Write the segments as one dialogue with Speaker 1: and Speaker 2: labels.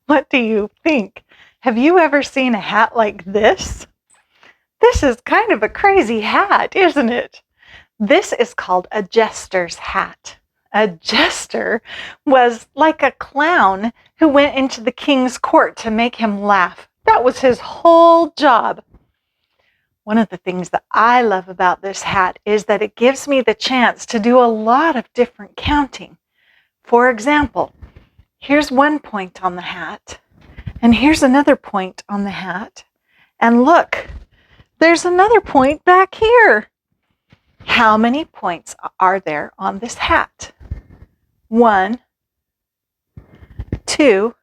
Speaker 1: What do you think? Have you ever seen a hat like this? This is kind of a crazy hat, isn't it? This is called a jester's hat. A jester was like a clown who went into the king's court to make him laugh. That was his whole job. One of the things that I love about this hat is that it gives me the chance to do a lot of different counting. For example, here's one point on the hat, and here's another point on the hat. And look, there's another point back here. How many points are there on this hat? 1, 2,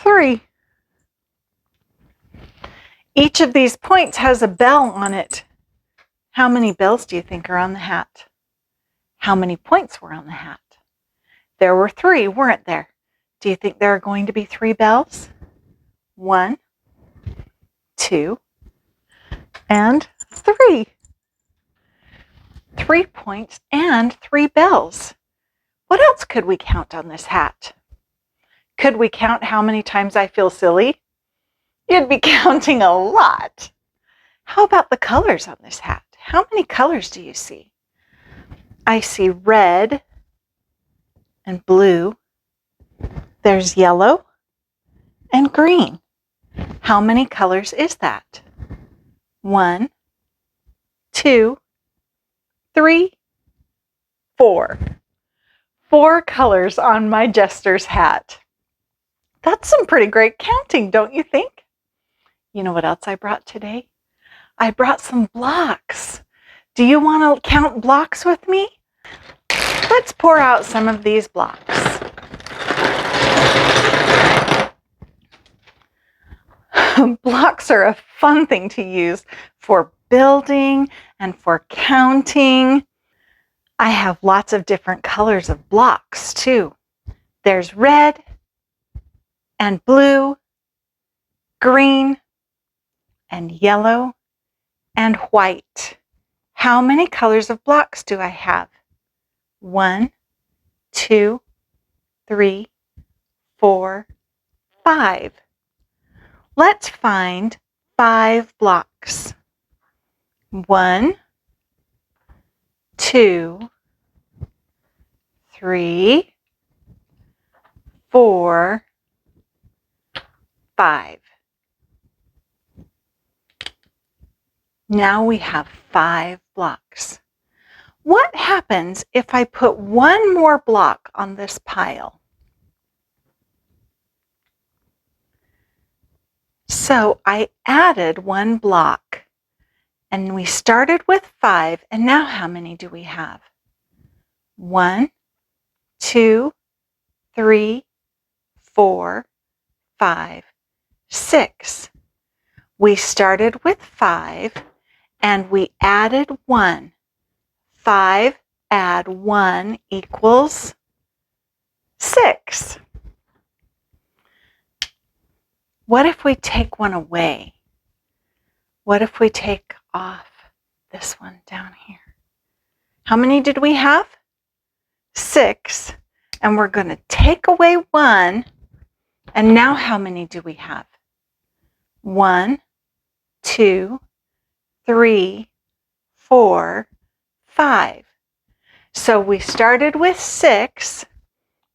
Speaker 1: 3. Each of these points has a bell on it. How many bells do you think are on the hat? How many points were on the hat? There were 3, weren't there? Do you think there are going to be 3 bells? 1, 2, and 3. 3 points and 3 bells. What else could we count on this hat? Could we count how many times I feel silly? You'd be counting a lot. How about the colors on this hat? How many colors do you see? I see red and blue. There's yellow and green. How many colors is that? 1, 2, 3, 4. 4 colors on my jester's hat. That's some pretty great counting, don't you think? You know what else I brought today? I brought some blocks. Do you want to count blocks with me? Let's pour out some of these blocks. Blocks are a fun thing to use for building and for counting. I have lots of different colors of blocks too. There's red and blue, green and yellow and white. How many colors of blocks do I have? 1, 2, 3, 4, 5. Let's find 5 blocks. 1, 2, 3, 4, 5. Now we have 5 blocks. What happens if I put one more block on this pile? So I added 1 block, and we started with 5, and now how many do we have? 1, 2, 3, 4, 5, 6. We started with 5, and we added 1. 5 add 1 equals 6. What if we take one away? What if we take off this one down here? How many did we have? 6. And we're going to take away 1. And now how many do we have? 1, 2, 3, 4, 5. So we started with 6,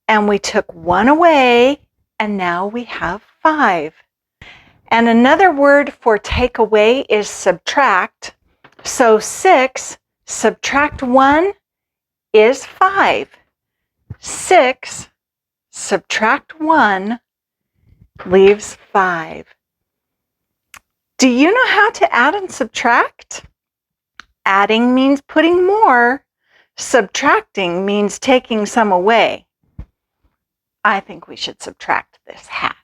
Speaker 1: and we took 1 away, and now we have 5. And another word for take away is subtract. So 6 subtract 1 is 5. 6 subtract 1 leaves 5. Do you know how to add and subtract? Adding means putting more. Subtracting means taking some away. I think we should subtract this hat.